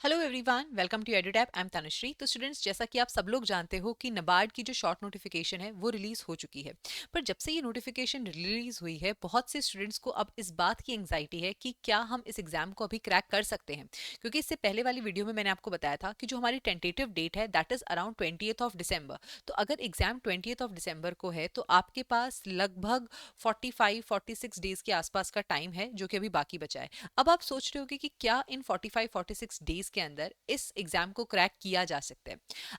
Hello everyone, welcome to Edutap. I am Tanushree. तो students, जैसा कि आप सब लोग जानते हो कि नबार्ड की जो शॉर्ट नोटिफिकेशन है वो रिलीज हो चुकी है। पर जब से ये नोटिफिकेशन रिलीज हुई है, बहुत से स्टूडेंट्स को अब इस बात की एंग्जाइटी है कि क्या हम इस एग्जाम को अभी क्रैक कर सकते हैं। क्योंकि इससे पहले वाली वीडियो में मैंने आपको बताया था कि जो हमारी टेंटेटिव डेट है that is around 20th of December. तो अगर एग्जाम 20th ऑफ डिसम्बर को है तो आपके पास लगभग 45-46 डेज के आसपास का टाइम है जो कि अभी बाकी बचा है। अब आप सोच रहे होगे कि क्या इन 45-46 डेज के अंदर इस एग्जाम को क्रैक किया जा सकता है।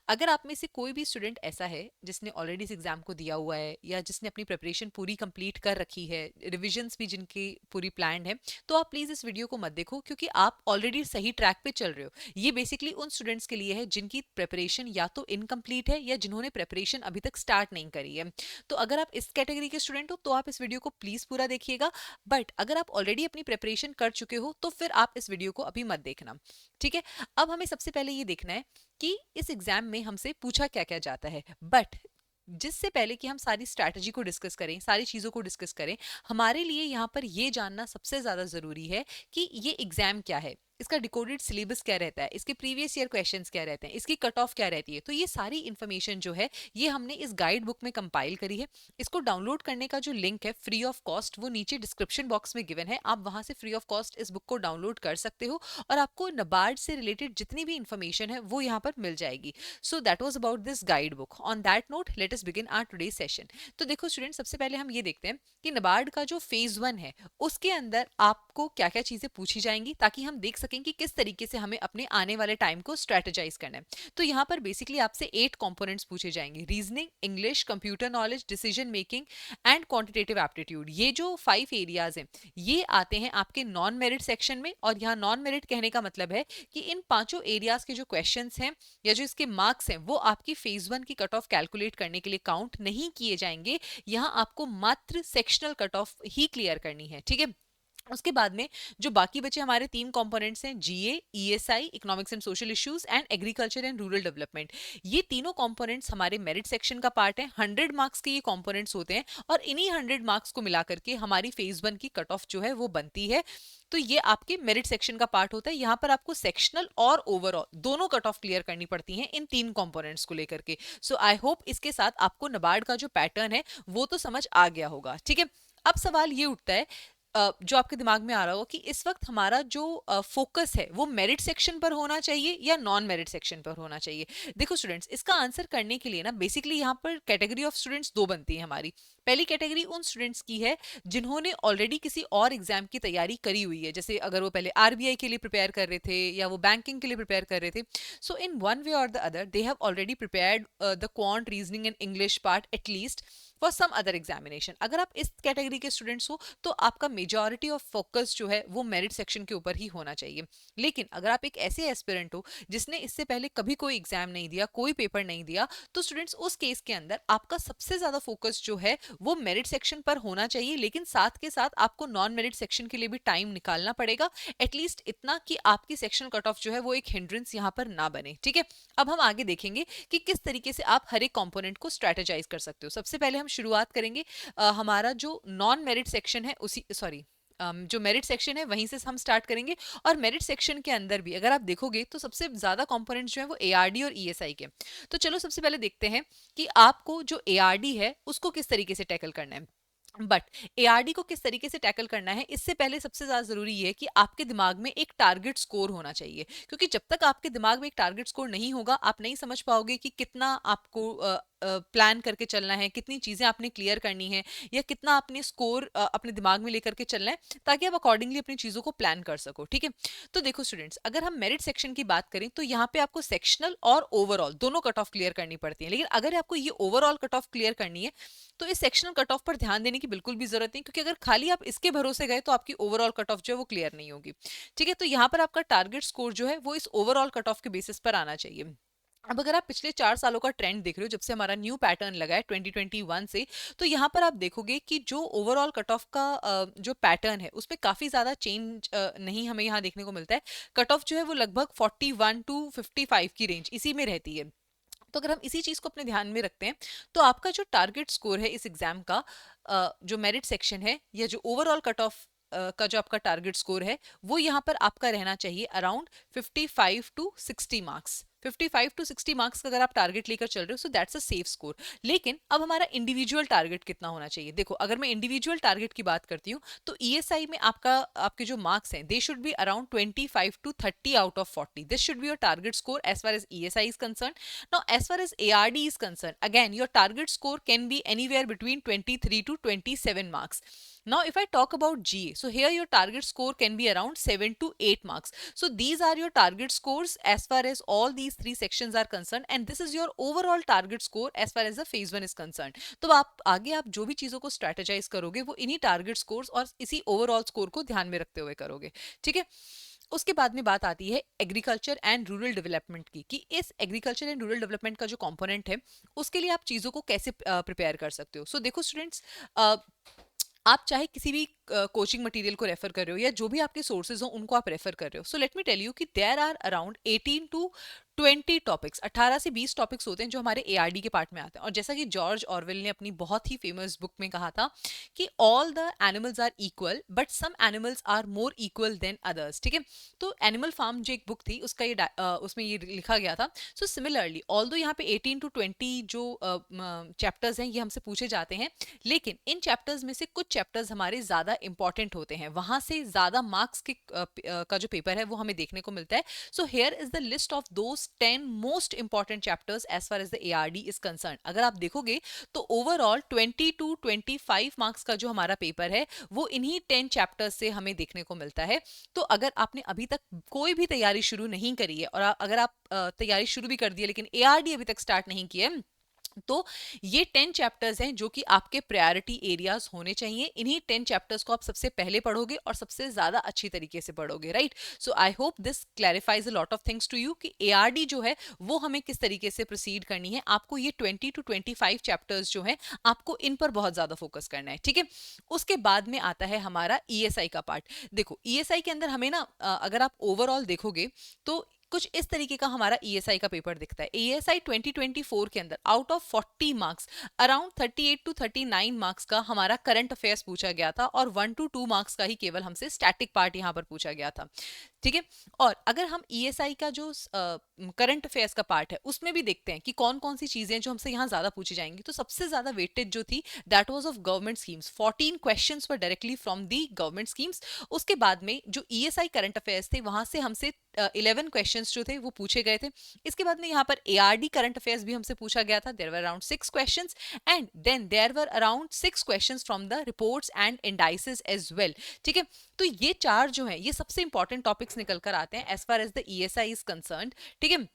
अगर आप में से कोई भी स्टूडेंट ऐसा है जिसने ऑलरेडी इस एग्जाम को दिया हुआ है या जिसने अपनी प्रिपरेशन पूरी कंप्लीट कर रखी है, रिविजन्स भी जिनकी पूरी प्लान्ड है, तो आप प्लीज इस वीडियो को मत देखो क्योंकि आप ऑलरेडी सही ट्रैक पे चल रहे हो। ये बेसिकली उन स्टूडेंट्स के लिए है जिनकी प्रिपरेशन या तो इनकम्प्लीट है या जिन्होंने प्रिपरेशन अभी तक स्टार्ट नहीं करी है। तो अगर आप इस कैटेगरी के स्टूडेंट हो तो आप इस वीडियो को प्लीज पूरा देखिएगा। बट अगर आप ऑलरेडी अपनी प्रिपरेशन कर चुके हो तो फिर आप इस वीडियो को अभी मत देखना। ठीक है। अब हमें सबसे पहले ये देखना है कि इस एग्जाम में हमसे पूछा क्या क्या जाता है। बट जिससे पहले कि हम सारी स्ट्रैटेजी को डिस्कस करें, सारी चीजों को डिस्कस करें, हमारे लिए यहाँ पर ये जानना सबसे ज्यादा जरूरी है कि ये एग्जाम क्या है, इसका डिकोडेड सिलेबस क्या रहता है, इसके प्रीवियस ईयर क्वेश्चंस क्या रहते हैं, इसकी कट ऑफ क्या रहती है। तो ये सारी इन्फॉर्मेशन जो है ये हमने इस गाइड बुक में कंपाइल करी है। इसको डाउनलोड करने का जो लिंक है फ्री ऑफ कॉस्ट वो नीचे डिस्क्रिप्शन बॉक्स में गिवन है। आप वहां से फ्री ऑफ कॉस्ट इस बुक को डाउनलोड कर सकते हो और आपको नबार्ड से रिलेटेड जितनी भी इंफॉर्मेशन है वो यहाँ पर मिल जाएगी। So that was about this guide book. On that note let us begin our today session. तो देखो स्टूडेंट, सबसे पहले हम ये देखते हैं कि नबार्ड का जो फेज 1 है उसके अंदर आपको क्या क्या चीजें पूछी जाएंगी ताकि हम देख सकें कि किस तरीके से हमें अपने आने वाले टाइम को स्ट्रेटेजाइज करना है। तो यहाँ पर बेसिकली आपसे 8 कंपोनेंट्स पूछे जाएंगे: reasoning, English, computer knowledge, decision making and quantitative aptitude. ये जो 5 एरियाज हैं ये आते हैं आपके नॉन मेरिट सेक्शन में। और यहाँ नॉन मेरिट कहने का मतलब है कि इन पांचों एरियाज के जो क्वेश्चंस हैं या जो इसके मार्क्स हैं वो आपकी फेज 1 की कट ऑफ कैलकुलेट करने के लिए काउंट नहीं किए जाएंगे। यहाँ आपको मात्र सेक्शनल कट ऑफ ही क्लियर करनी है। ठीक है। उसके बाद में जो बाकी बचे हमारे 3 कंपोनेंट्स हैं: GA, ESI, economics and social issues and agriculture and rural development. ये तीनों कंपोनेंट्स हमारे मेरिट सेक्शन का पार्ट है। 100 मार्क्स के ये कंपोनेंट्स होते हैं और इन्हीं 100 मार्क्स को मिला करके हमारी फेज 1 की कट ऑफ जो है वो बनती है। तो ये आपके मेरिट सेक्शन का पार्ट होता है। यहाँ पर आपको सेक्शनल और ओवरऑल दोनों कट ऑफ क्लियर करनी पड़ती हैं इन 3 कंपोनेंट्स को लेकर के। सो आई होप इसके साथ आपको नबार्ड का जो पैटर्न है वो तो समझ आ गया होगा। ठीक है। अब सवाल ये उठता है जो आपके दिमाग में आ रहा हो कि इस वक्त हमारा जो फोकस है वो मेरिट सेक्शन पर होना चाहिए या नॉन मेरिट सेक्शन पर होना चाहिए। देखो स्टूडेंट्स, इसका आंसर करने के लिए ना बेसिकली यहाँ पर कैटेगरी ऑफ स्टूडेंट्स दो बनती है हमारी। पहली कैटेगरी उन स्टूडेंट्स की है जिन्होंने ऑलरेडी किसी और एग्जाम की तैयारी करी हुई है, जैसे अगर वो पहले आरबीआई के लिए प्रिपेयर कर रहे थे या वो बैंकिंग के लिए प्रिपेयर कर रहे थे। सो इन वन वे और the other they have already prepared the quant, reasoning and English part at least for some other examination. अगर आप इस कैटेगरी के स्टूडेंट्स हो तो आपका मेजॉरिटी ऑफ फोकस जो है वो मेरिट सेक्शन के ऊपर ही होना चाहिए। लेकिन अगर आप एक ऐसे एस्पिरेंट हो जिसने इससे पहले कभी कोई एग्जाम नहीं दिया, कोई पेपर नहीं दिया, तो स्टूडेंट्स उस केस के अंदर आपका सबसे ज्यादा फोकस जो है वो मेरिट सेक्शन पर होना चाहिए। लेकिन साथ के साथ आपको नॉन मेरिट सेक्शन के लिए भी टाइम निकालना पड़ेगा, एटलीस्ट इतना कि आपकी सेक्शन कट ऑफ जो है वो एक हिंड्रेंस यहाँ पर ना बने। ठीक है। अब हम आगे देखेंगे कि किस तरीके से आप हर एक कंपोनेंट को स्ट्रेटेजाइज कर सकते हो। सबसे पहले हम शुरुआत करेंगे हमारा जो नॉन मेरिट सेक्शन है उसी सॉरी जो मेरिट सेक्शन है वहीं से हम स्टार्ट करेंगे। और मेरिट सेक्शन के अंदर भी अगर आप देखोगे तो सबसे ज्यादा कंपोनेंट्स जो है वो एआरडी और ईएसआई के। तो चलो सबसे पहले देखते हैं कि आपको जो एआरडी है उसको किस तरीके से टैकल करना है। बट एआरडी को किस तरीके से टैकल करना है इससे पहले सबसे ज्यादा जरूरी है कि आपके दिमाग में एक टारगेट स्कोर होना चाहिए। क्योंकि जब तक आपके दिमाग में एक टारगेट स्कोर नहीं होगा आप नहीं समझ पाओगे कि कितना आपको प्लान करके चलना है, कितनी चीजें आपने क्लियर करनी है या कितना आपने स्कोर अपने दिमाग में लेकर के चलना है, ताकि आप अकॉर्डिंगली अपनी चीजों को प्लान कर सको। ठीक है। तो देखो स्टूडेंट्स, अगर हम मेरिट सेक्शन की बात करें तो यहाँ पे आपको सेक्शनल और ओवरऑल दोनों कट ऑफ क्लियर करनी पड़ती है। लेकिन अगर आपको ये ओवरऑल कट ऑफ क्लियर करनी है तो इस सेक्शनल कट ऑफ पर ध्यान देने की बिल्कुल भी जरूरत नहीं, क्योंकि अगर खाली आप इसके भरोसे गए तो आपकी ओवरऑल कट ऑफ जो है वो क्लियर नहीं होगी। ठीक है। तो यहाँ पर आपका टारगेट स्कोर जो है वो इस ओवरऑल कट ऑफ के बेसिस पर आना चाहिए। अब अगर आप पिछले 4 सालों का ट्रेंड देख रहे हो, जब से हमारा न्यू पैटर्न लगा है 2021 से, तो यहाँ पर आप देखोगे कि जो ओवरऑल कट ऑफ का जो पैटर्न है उसमें काफी ज्यादा चेंज नहीं हमें यहाँ देखने को मिलता है। कट ऑफ जो है वो लगभग 41 to 55 की रेंज इसी में रहती है। तो अगर हम इसी चीज को अपने ध्यान में रखते हैं तो आपका जो टारगेट स्कोर है इस एग्जाम का, जो मेरिट सेक्शन है या जो ओवरऑल कट ऑफ का जो आपका टारगेट स्कोर है वो यहाँ पर आपका रहना चाहिए around 55 to 60 marks. 55 to 60 marks का अगर आप टारगेट लेकर चल रहे हो so that's a safe score. लेकिन अब हमारा इंडिविजुअल टारगेट कितना होना चाहिए, देखो अगर मैं इंडिविजुअल टारगेट की बात करती हूँ तो ईएसआई में आपके जो मार्क्स हैं they should be around 25 to 30 out of 40। This should be your target score as far as ESI is concern. Now as far as ARD is concern, again your target score can be anywhere between 23 to 27 marks. Now if I talk about GA, so here your target score can be around 7 to 8 marks. So these are your target scores as far as all these three sections are concerned, and this is your overall target score as far as the phase 1 is concerned. तो आप आगे आप जो भी चीजों को strategize करोगे वो इन्हीं target scores और इसी overall score को ध्यान में रखते हुए करोगे, ठीक है। उसके बाद में बात आती है एग्रीकल्चर एंड रूरल डेवलपमेंट की, कि इस एग्रीकल्चर एंड रूरल डेवलपमेंट का जो कंपोनेंट है उसके लिए आप चीज़ों को कैसे प्रिपेयर कर सकते हो। सो देखो स्टूडेंट्स, आप चाहे किसी भी कोचिंग मटेरियल को रेफर कर रहे हो या जो भी आपके सोर्सेज हो उनको आप रेफर कर रहे हो, so let me tell you कि there are around 18 to 20 topics, 18 से 20 टॉपिक्स होते हैं जो हमारे एआरडी के पार्ट में आते हैं। और जैसा कि जॉर्ज ऑरवेल ने अपनी बहुत ही फेमस बुक में कहा था कि all the animals are equal but some animals are more equal than others, ठीक है। तो एनिमल फार्म जो एक बुक थी उसका ये उसमें ये लिखा गया था। सो सिमिलरली ऑल्दो यहाँ पे 18 to 20 जो चैप्टर्स हैं ये हमसे पूछे जाते हैं, लेकिन इन चैप्टर्स में से कुछ चैप्टर्स हमारे ज्यादा इंपॉर्टेंट होते हैं, वहां से ज्यादा मार्क्स के का जो पेपर है वो हमें देखने को मिलता है। So here is the list of those 10 most important chapters as far as the ARD is concern. अगर आप देखोगे तो ओवरऑल 20 to 25 मार्क्स का जो हमारा पेपर है वो इन्हीं 10 चैप्टर्स से हमें देखने को मिलता है। तो अगर आपने अभी तक कोई भी तैयारी शुरू नहीं करी है और अगर आप तैयारी शुरू भी कर दी है लेकिन एआरडी अभी तक स्टार्ट नहीं किया है, तो ये 10 चैप्टर्स हैं जो कि आपके प्रायोरिटी एरियाज होने चाहिए। इन्हीं 10 चैप्टर्स को आप सबसे पहले पढ़ोगे और सबसे ज्यादा अच्छी तरीके से पढ़ोगे, right. So I hope this clarifies a lot of things to you कि एआरडी जो है वो हमें किस तरीके से प्रोसीड करनी है। आपको ये 20 to 25 चैप्टर्स जो है आपको इन पर बहुत ज्यादा फोकस करना है, ठीक है। उसके बाद में आता है हमारा ईएसआई का पार्ट। देखो ईएसआई के अंदर हमें ना अगर आप ओवरऑल देखोगे तो कुछ इस तरीके का हमारा ईएसआई का पेपर दिखता है। ईएसआई 2024 के अंदर out of 40 marks around 38 to 39 marks का हमारा करंट अफेयर्स पूछा गया था और 1 to 2 मार्क्स का ही केवल हमसे स्टैटिक पार्ट यहाँ पर पूछा गया था, ठीक है। और अगर हम ईएसआई का जो करंट अफेयर्स का पार्ट है उसमें भी देखते हैं कि कौन कौन सी चीजें जो हमसे यहाँ ज्यादा पूछी जाएंगी, तो सबसे ज्यादा वेटेज जो थी that was of government schemes. 14 questions were directly from the government schemes. उसके बाद में जो ईएसआई करंट अफेयर्स थे वहां से हमसे 11 क्वेश्चंस जो थे वो पूछे गए थे। इसके बाद में यहाँ पर एआरडी करंट अफेयर्स भी हमसे पूछा गया था। There were around 6 questions and then there were around 6 questions from the reports and indices as well, ठीक है। तो ये चार जो है ये सबसे इंपॉर्टेंट टॉपिक्स निकल कर आते हैं as far as the ESI is concerned, ठीक है।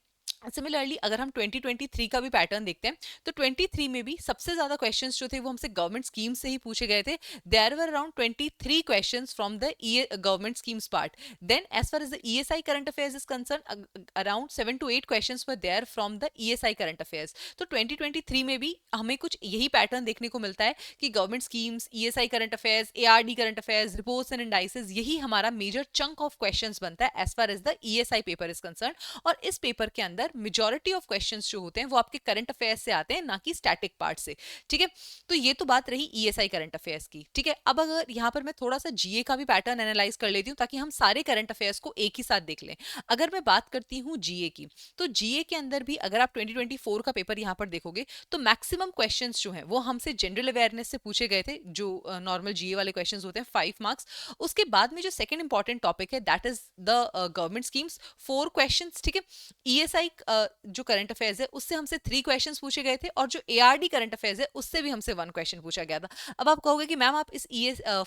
सिमिलरली अगर हम 2023 का भी पैटर्न देखते हैं तो 23 में भी सबसे ज्यादा क्वेश्चंस जो थे वो हमसे गवर्नमेंट स्कीम से ही पूछे गए थे। There were around 23 questions from the government schemes part. Then as far as the ESI current affairs is concern around 7 to 8 questions were there from the ESI current affairs. तो 2023 में भी हमें कुछ यही पैटर्न देखने को मिलता है कि government schemes, ESI current affairs, ARD current affairs, reports and indices, यही हमारा मेजर चंक ऑफ क्वेश्चंस बनता है as far as the ESI paper is concern. और इस पेपर के अंदर मेजॉरिटी ऑफ क्वेश्चंस जो होते हैं वो आपके करंट अफेयर्स से आते हैं, ना कि स्टैटिक पार्ट से, ठीक है। तो ये तो बात रही ईएसआई करंट अफेयर्स की, ठीक है। अब अगर यहाँ पर मैं थोड़ा सा जीए का भी पैटर्न एनालाइज कर लेती हूँ ताकि हम सारे करंट अफेयर्स को एक ही साथ देख लें। अगर मैं बात करती हूँ जीए की, तो जीए के अंदर भी अगर आप 2024 का पेपर यहाँ पर देखोगे तो मैक्सिमम क्वेश्चंस जो हैं वो हमसे जनरल अवेयरनेस से पूछे गए थे, जो नॉर्मल जीए वाले क्वेश्चंस होते हैं 5 मार्क्स। उसके बाद में जो सेकंड इंपॉर्टेंट टॉपिक है that is the government schemes, 4 questions, ठीक है। ईएसआई जो करंट अफेयर्स है उससे हमसे 3 क्वेश्चंस पूछे गए थे और जो एआरडी करंट अफेयर्स है उससे भी हमसे 1 क्वेश्चन पूछा गया था। अब आप कहोगे कि मैम आप इस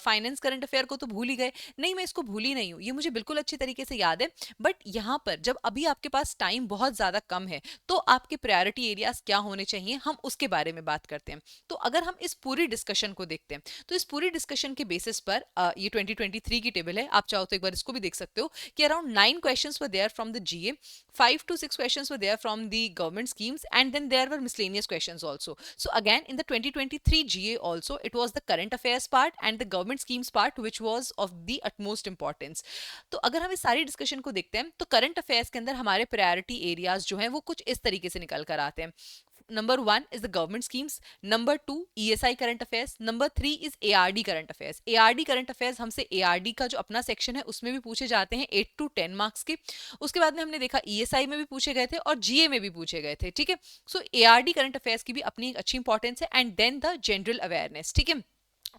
फाइनेंस करंट अफेयर को तो भूल ही गए। नहीं, मैं इसको भूली नहीं हूँ, ये मुझे बिल्कुल अच्छी तरीके से याद है। बट यहाँ पर जब अभी आपके पास टाइम बहुत ज्यादा कम है तो आपके प्रायोरिटी एरियाज क्या होने चाहिए हम उसके बारे में बात करते हैं। तो अगर हम इस पूरी डिस्कशन को देखते हैं तो इस पूरी डिस्कशन के बेसिस पर ये 2023 की टेबल है, आप चाहो तो एक बार इसको भी देख सकते हो कि around 9 questions were there from the GA, 5 to 6 questions were there from the government schemes, and then there were miscellaneous questions also. So again in the 2023 GA also it was the current affairs part and the government schemes part which was of the utmost importance. तो अगर हम इस सारी discussion को देखते हैं तो current affairs के अंदर हमारे प्रायोरिटी एरियाज जो हैं वो कुछ इस तरीके से निकल कर आते हैं। Number 1 is the government schemes, number 2 ESI current affairs, number 3 is ARD current affairs. ARD current affairs हमसे ARD का जो अपना सेक्शन है उसमें भी पूछे जाते हैं 8 to 10 मार्क्स के। उसके बाद में हमने देखा ESI में भी पूछे गए थे और GA में भी पूछे गए थे, ठीक है। सो ARD करंट अफेयर्स की भी अपनी एक अच्छी इंपॉर्टेंस है, and then the general awareness, ठीक है।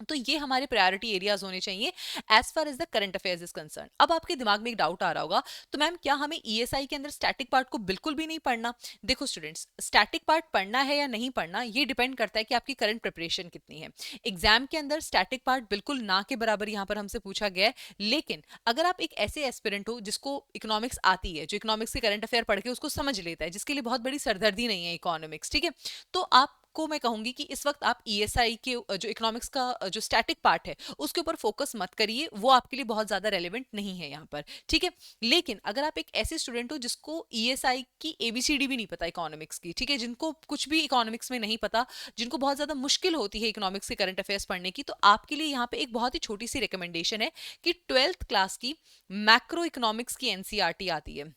तो ये हमारे प्रायोरिटी एरियाज होने चाहिए as far as the current affairs is concern. अब आपके दिमाग में एक डाउट आ रहा होगा, तो मैम क्या हमें ESI के अंदर स्टैटिक पार्ट को बिल्कुल भी नहीं पढ़ना? देखो स्टूडेंट्स, स्टैटिक पार्ट पढ़ना है या नहीं पढ़ना ये डिपेंड करता है कि आपकी करंट प्रिपरेशन कितनी है। एग्जाम के अंदर स्टैटिक पार्ट बिल्कुल ना के बराबर यहाँ पर हमसे पूछा गया है, लेकिन अगर आप एक ऐसे एस्पिरेंट हो जिसको इकोनॉमिक्स आती है, जो इकोनॉमिक्स के करंट अफेयर पढ़ के उसको समझ लेता है, जिसके लिए बहुत बड़ी सरदर्दी नहीं है इकोनॉमिक्स, ठीक है, तो आप को मैं कहूंगी कि इस वक्त आप ESI के जो इकोनॉमिक्स का जो स्टैटिक पार्ट है उसके ऊपर फोकस मत करिए, वो आपके लिए बहुत ज्यादा रेलेवेंट नहीं है यहाँ पर, ठीक है। लेकिन अगर आप एक ऐसे स्टूडेंट हो जिसको ESI की ABCD भी नहीं पता इकोनॉमिक्स की, ठीक है, जिनको कुछ भी इकोनॉमिक्स में नहीं पता, जिनको बहुत ज्यादा मुश्किल होती है इकोनॉमिक्स के करंट अफेयर्स पढ़ने की, तो आपके लिए यहाँ पे एक बहुत ही छोटी सी रिकमेंडेशन है कि 12th क्लास की मैक्रो इकोनॉमिक्स की NCERT आती है,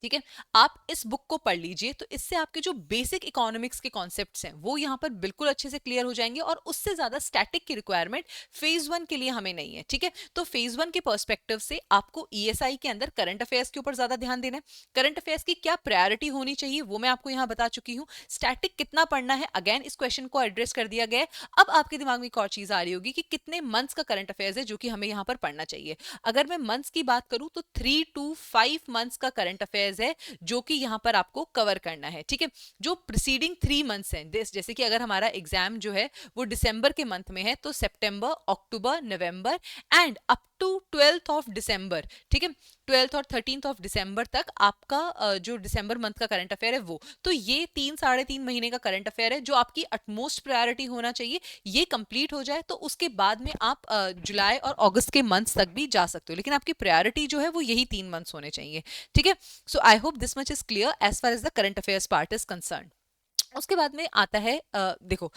ठीक है, आप इस बुक को पढ़ लीजिए, तो इससे आपके जो बेसिक इकोनॉमिक्स के कॉन्सेप्ट्स हैं वो यहाँ पर बिल्कुल अच्छे से क्लियर हो जाएंगे, और उससे ज्यादा स्टैटिक की रिक्वायरमेंट फेज 1 के लिए हमें नहीं है, ठीक है। तो फेज 1 के पर्सपेक्टिव से आपको ESI के अंदर करंट अफेयर्स के ऊपर ज्यादा ध्यान देना है। करंट अफेयर्स की क्या प्रायोरिटी होनी चाहिए वो मैं आपको यहाँ बता चुकी हूँ। स्टैटिक कितना पढ़ना है, अगेन इस क्वेश्चन को एड्रेस कर दिया गया है। अब आपके दिमाग में एक और चीज आ रही होगी कि कितने मंथ्स का करंट अफेयर्स है जो कि हमें यहाँ पर पढ़ना चाहिए। अगर मैं मंथ्स की बात करूं तो 3 to 5 मंथ्स का करंट अफेयर्स है जो कि यहां पर आपको कवर करना है, ठीक है। जो प्रीसीडिंग 3 मंथ्स हैं, जैसे कि अगर हमारा एग्जाम जो है वो दिसंबर के मंथ में है, तो सितंबर, अक्टूबर, नवंबर and up to 12th of दिसंबर, ठीक है, 12th और 13th ऑफ दिसंबर तक आपका जो दिसंबर मंथ का करंट अफेयर है वो, तो ये 3 साढ़े 3 महीने का करंट अफेयर है जो आपकी अटमोस्ट प्रायोरिटी होना चाहिए। ये कंप्लीट हो जाए तो उसके बाद में आप जुलाई और अगस्त के मंथ्स तक भी जा सकते हो, लेकिन आपकी प्रायोरिटी जो है वो यही 3 मंथ्स होने चाहिए, ठीक है। So I hope this much is clear as far as the current affairs part is concern. उसके बाद में आता है देखो,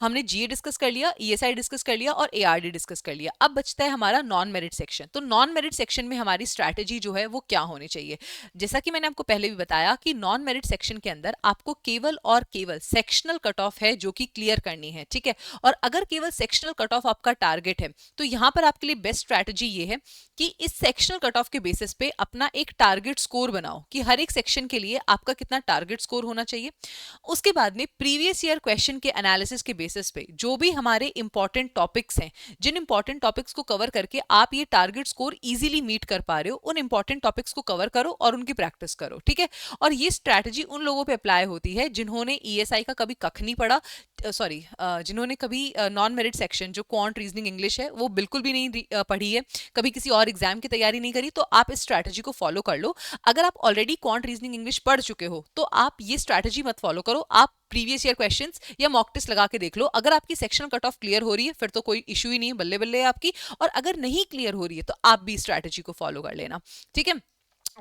हमने GA डिस्कस कर लिया, ESI डिस्कस कर लिया और ARD डिस्कस कर लिया। अब बचता है हमारा नॉन मेरिट सेक्शन। तो नॉन मेरिट सेक्शन में हमारी स्ट्रैटेजी जो है वो क्या होनी चाहिए? जैसा कि मैंने आपको पहले भी बताया कि नॉन मेरिट सेक्शन के अंदर आपको केवल और केवल सेक्शनल कट ऑफ है जो कि क्लियर करनी है, ठीक है। और अगर केवल सेक्शनल कट ऑफ आपका टारगेट है तो यहाँ पर आपके लिए बेस्ट स्ट्रैटेजी ये है कि इस सेक्शनल कट ऑफ के बेसिस पे अपना एक टारगेट स्कोर बनाओ कि हर एक सेक्शन के लिए आपका कितना टारगेट स्कोर होना चाहिए। उसके बाद में प्रीवियस ईयर क्वेश्चन के एनालिसिस के बेसिस पे जो भी हमारे इंपॉर्टेंट टॉपिक्स हैं, जिन इंपॉर्टेंट टॉपिक्स को कवर करके आप ये टारगेट स्कोर इजीली मीट कर पा रहे हो, उन इंपॉर्टेंट टॉपिक्स को कवर करो और उनकी प्रैक्टिस करो, ठीक है। और ये स्ट्रैटेजी उन लोगों पे अप्लाई होती है जिन्होंने ESI का कभी कख नहीं पढ़ा, सॉरी जिन्होंने कभी नॉन मेरिट सेक्शन जो क्वांट रीजनिंग इंग्लिश है वो बिल्कुल भी नहीं पढ़ी है, कभी किसी और एग्जाम की तैयारी नहीं करी, तो आप इस स्ट्रैटेजी को फॉलो कर लो। अगर आप ऑलरेडी क्वांट रीजनिंग इंग्लिश पढ़ चुके हो तो आप ये स्ट्रैटेजी मत फॉलो करो, आप प्रीवियस ईयर क्वेश्चंस या मॉक टेस्ट लगा के देख लो। अगर आपकी सेक्शनल कट ऑफ क्लियर हो रही है फिर तो कोई इशू ही नहीं है, बल्ले बल्ले है आपकी। और अगर नहीं क्लियर हो रही है तो आप भी स्ट्रैटेजी को फॉलो कर लेना, ठीक है।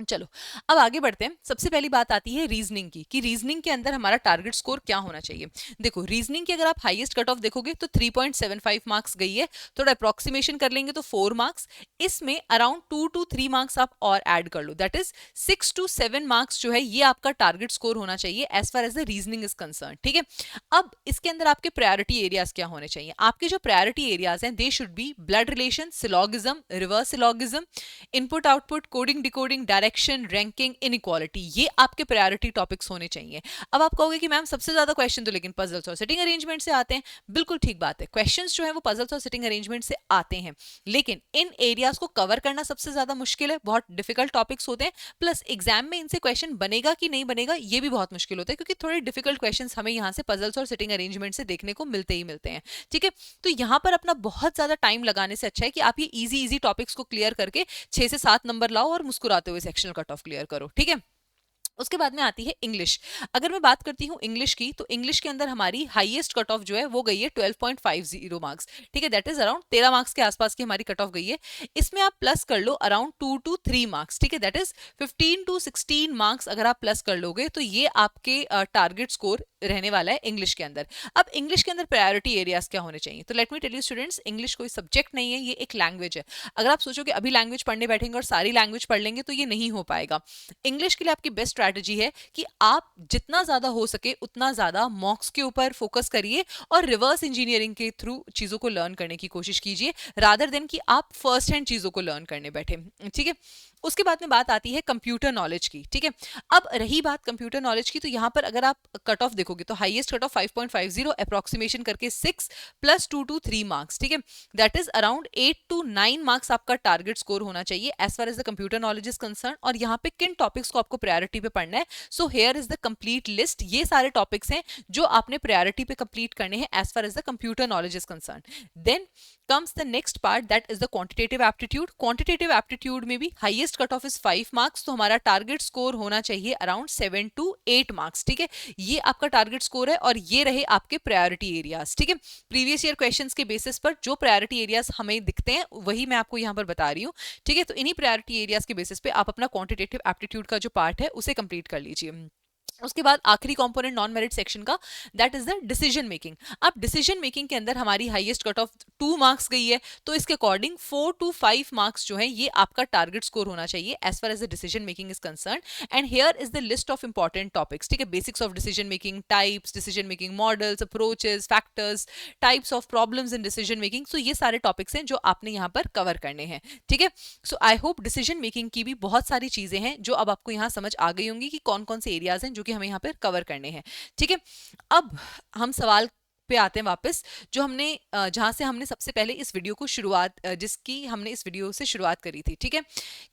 चलो अब आगे बढ़ते हैं। सबसे पहली बात आती है रीजनिंग की, कि रीजनिंग के अंदर हमारा टारगेट स्कोर क्या होना चाहिए। देखो रीजनिंग की अगर आप हाईएस्ट कट ऑफ देखोगे तो 3.75 मार्क्स गई है, थोड़ा अप्रोक्सीमेशन कर लेंगे तो 4 मार्क्स, इसमें अराउंड 2 to 3 मार्क्स आप और ऐड कर लो, दैट इज 6 to 7 मार्क्स जो है ये आपका टारगेट स्कोर होना चाहिए as far as the reasoning is concern, ठीक है। अब इसके अंदर आपके प्रायोरिटी एरियाज क्या होने चाहिए? आपके जो प्रायोरिटी एरियाज हैं they should be blood relation, syllogism, reverse syllogism, input output, coding decoding, direction, ranking, inequality, ये आपके प्रायोरिटी टॉपिक्स होने चाहिए। अब आप कहोगे कि मैम सबसे ज्यादा क्वेश्चन तो लेकिन पजल्स और सिटिंग अरेंजमेंट से आते हैं। बिल्कुल ठीक बात है, क्वेश्चंस जो है वो पजल्स और सिटिंग अरेंजमेंट से आते हैं, लेकिन इन एरियाज को कवर करना सबसे ज्यादा मुश्किल है, बहुत डिफिकल्ट टॉपिक्स होते हैं, प्लस एग्जाम में इनसे क्वेश्चन बनेगा कि नहीं बनेगा ये भी बहुत मुश्किल होता है, क्योंकि थोड़े डिफिकल्ट क्वेश्चन हमें यहाँ से पजल्स और सिटिंग अरेंजमेंट से देखने को मिलते ही मिलते हैं, ठीक है। तो यहाँ पर अपना बहुत ज्यादा टाइम लगाने से अच्छा है कि आप ये इजी टॉपिक्स को क्लियर करके 6 से 7 नंबर लाओ और मुस्कुराते हुए सेक्शनल कट ऑफ क्लियर करो, ठीक है। उसके बाद में आती है इंग्लिश। अगर मैं बात करती हूँ इंग्लिश की, तो इंग्लिश के अंदर हमारी हाईएस्ट कट ऑफ जो है वो गई है 12.50 मार्क्स, ठीक है, दैट इज अराउंड 13 मार्क्स के आसपास की हमारी कट ऑफ गई है। इसमें आप प्लस कर लो अराउंड 2 to 3 मार्क्स, ठीक है, दैट इज 15 to 16 मार्क्स अगर आप प्लस कर लोगे तो ये आपके टारगेट स्कोर रहने वाला है इंग्लिश के अंदर। अब इंग्लिश के अंदर प्रायोरिटी एरियाज क्या होने चाहिए? तो let me tell you students, English कोई सब्जेक्ट नहीं है, ये एक लैंग्वेज है। अगर आप सोचो कि अभी लैंग्वेज पढ़ने बैठेंगे और सारी लैंग्वेज पढ़ लेंगे तो ये नहीं हो पाएगा। इंग्लिश के लिए आपकी बेस्ट स्ट्रैटेजी है कि आप जितना ज्यादा हो सके उतना ज्यादा मॉक्स के ऊपर फोकस करिए और रिवर्स इंजीनियरिंग के थ्रू चीजों को लर्न करने की कोशिश कीजिए, रादर देन कि आप फर्स्ट हैंड चीजों को लर्न करने बैठे। ठीक है, उसके बाद में बात आती है कंप्यूटर नॉलेज की। ठीक है, अब रही बात कंप्यूटर नॉलेज की, तो यहां पर अगर आप कट ऑफ देखोगे तो हाईएस्ट कट ऑफ 5.50, अप्रोक्सीमेशन करके 6 + 2 to 3 मार्क्स। ठीक है, that is around 8 to 9 marks आपका टारगेट स्कोर होना चाहिए as far as the computer knowledge is concern. और यहाँ पे किन टॉपिक्स को आपको प्रायोरिटी पे पढ़ना है, so here is the complete list. ये सारे टॉपिक्स हैं जो आपने प्रायोरिटी पे कंप्लीट करने हैं as far as the computer knowledge is concern. Then comes the next part, that is the quantitative aptitude. Quantitative aptitude में भी highest cutoff is 5 marks, तो हमारा टारगेट स्कोर होना चाहिए अराउंड 7 to 8 मार्क्स। ठीक है, ये आपका टारगेट स्कोर है और ये रहे आपके प्रायोरिटी एरियाज। ठीक है, प्रीवियस ईयर क्वेश्चंस के बेसिस पर जो प्रायोरिटी एरियाज हमें दिखते हैं वही मैं आपको यहाँ पर बता रही हूँ। ठीक है, तो इन्हीं प्रायोरिटी एरियाज के बेसिस पे आप अपना क्वांटिटेटिव एप्टीट्यूड का जो पार्ट है उसे कंप्लीट कर लीजिए। उसके बाद आखिरी कंपोनेंट नॉन मेरिट सेक्शन का, that is the decision making. अब डिसीजन मेकिंग के अंदर हमारी हाईएस्ट कट ऑफ 2 मार्क्स गई है, तो इसके अकॉर्डिंग 4 to 5 मार्क्स जो है ये आपका टारगेट स्कोर होना चाहिए as far as the decision making is concern. And here is the list of important topics. ठीक है, basics of decision making, types, decision making models, approaches, factors, types of problems in decision making. So ये सारे topics हैं जो आपने यहाँ पर cover करने हैं। ठीक है, so I hope decision making की भी बहुत सारी चीजें हैं जो अब आपको यहाँ समझ आ गई होंगी कि कौन कौन से एरियाज हैं जो कि हमें यहाँ पर कवर करने हैं। ठीक है, अब हम सवाल पे आते हैं वापस, जो हमने जहां से हमने सबसे पहले इस वीडियो को जिसकी हमने इस वीडियो से शुरुआत करी थी। ठीक है,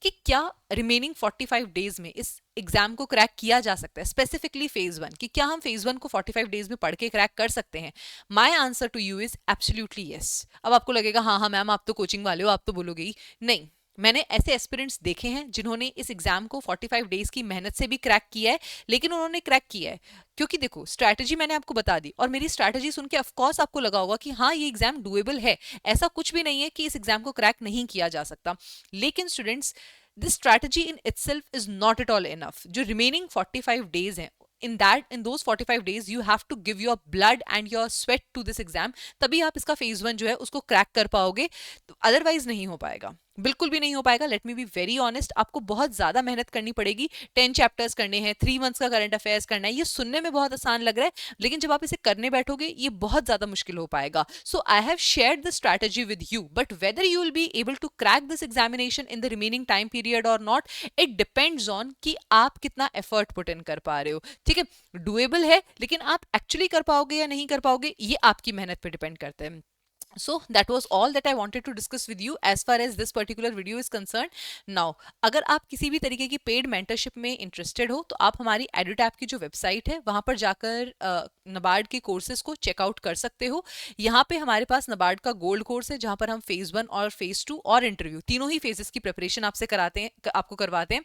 कि क्या रिमेनिंग 45 डेज में इस एग्जाम को क्रैक किया जा सकता है, स्पेसिफिकली फेज 1, कि क्या हम फेज 1 को 45 डेज में पढ़ के क्रैक कर सकते हैं? My answer to you is absolutely yes. अब आपको लगेगा हाँ हाँ मैम आप तो कोचिंग वाले हो, आप तो बोलोगे ही नहीं। मैंने ऐसे एस्पिरेंट्स देखे हैं जिन्होंने इस एग्जाम को 45 डेज की मेहनत से भी क्रैक किया है, लेकिन उन्होंने क्रैक किया है क्योंकि देखो स्ट्रैटेजी मैंने आपको बता दी, और मेरी स्ट्रैटेजी सुन के ऑफकोर्स आपको लगा होगा कि हाँ ये एग्जाम डुएबल है, ऐसा कुछ भी नहीं है कि इस एग्जाम को क्रैक नहीं किया जा सकता। लेकिन students, this strategy in itself is not at all enough. जो रिमेनिंग 45 डेज हैं, in those 45 days you have to give your blood and your sweat to this exam, तभी आप इसका फेज 1 जो है उसको क्रैक कर पाओगे, तो अदरवाइज नहीं हो पाएगा, बिल्कुल भी नहीं हो पाएगा। Let me be very honest, आपको बहुत ज्यादा मेहनत करनी पड़ेगी। 10 चैप्टर्स करने हैं, 3 मंथ्स का करंट अफेयर्स करना है, ये सुनने में बहुत आसान लग रहा है, लेकिन जब आप इसे करने बैठोगे ये बहुत ज्यादा मुश्किल हो पाएगा। So I have shared the strategy with you, but whether you will be able to crack this examination in the remaining time period और नॉट, इट डिपेंड्स ऑन कि आप कितना एफर्ट पुट इन कर पा रहे हो। ठीक है, डुएबल है, लेकिन आप एक्चुअली कर पाओगे या नहीं कर पाओगे ये आपकी मेहनत पे डिपेंड करते हैं। So that was all that I wanted to discuss with you as far as this particular video is concerned. Now, अगर आप किसी भी तरीके की पेड मेंटरशिप में इंटरेस्टेड हो तो आप हमारी एडुटैप की जो वेबसाइट है वहां पर जाकर नबार्ड के कोर्सेज को चेकआउट कर सकते हो। यहाँ पे हमारे पास नबार्ड का गोल्ड कोर्स है जहां पर हम फेज 1 और फेज 2 और इंटरव्यू तीनों ही फेजेस की प्रिपरेशन आपको करवाते हैं।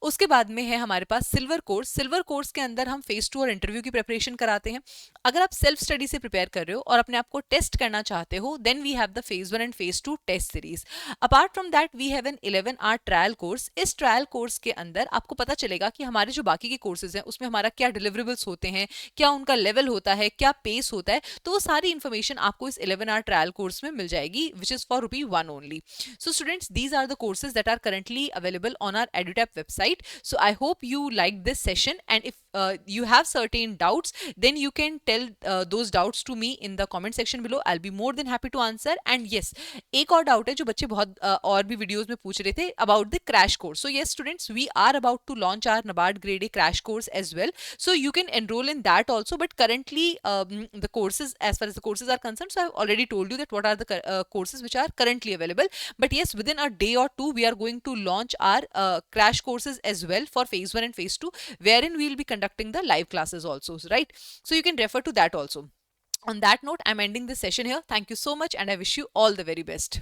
उसके बाद में है हमारे पास सिल्वर कोर्स। सिल्वर कोर्स के अंदर हम फेज 2 और इंटरव्यू की प्रिपरेशन कराते हैं। अगर आप सेल्फ स्टडी से प्रिपेयर कर रहे हो और अपने आप को टेस्ट करना चाहते हो, then we have the phase 1 and phase 2 test series. Apart from that, we have an 11-hour trial course. इस ट्रायल कोर्स के अंदर आपको पता चलेगा कि हमारे जो बाकी के कोर्सेज हैं उसमें हमारा क्या डिलीवरेबल्स होते हैं, क्या उनका लेवल होता है, क्या पेस होता है, तो वो सारी इंफॉर्मेशन आपको इस 11-hour ट्रायल कोर्स में मिल जाएगी, which is for ₹1 only. So students, these are the courses that are currently available on our EduTap website. So I hope you liked this session, and if you have certain doubts, then you can tell those doubts to me in the comment section below. I'll be more than happy to answer. And yes, एक और doubt है जो बच्चे बहुत और भी videos में पूछ रहे थे about the crash course. So yes students, we are about to launch our NABARD grade A crash course as well, so you can enroll in that also. But currently the courses, as far as the courses are concerned, so I've already told you that what are the courses which are currently available. But yes, within a day or two we are going to launch our crash courses as well for phase 1 and phase 2, wherein we will be conducting the live classes also, right? So you can refer to that also. On that note, I'm ending this session here. Thank you so much and I wish you all the very best.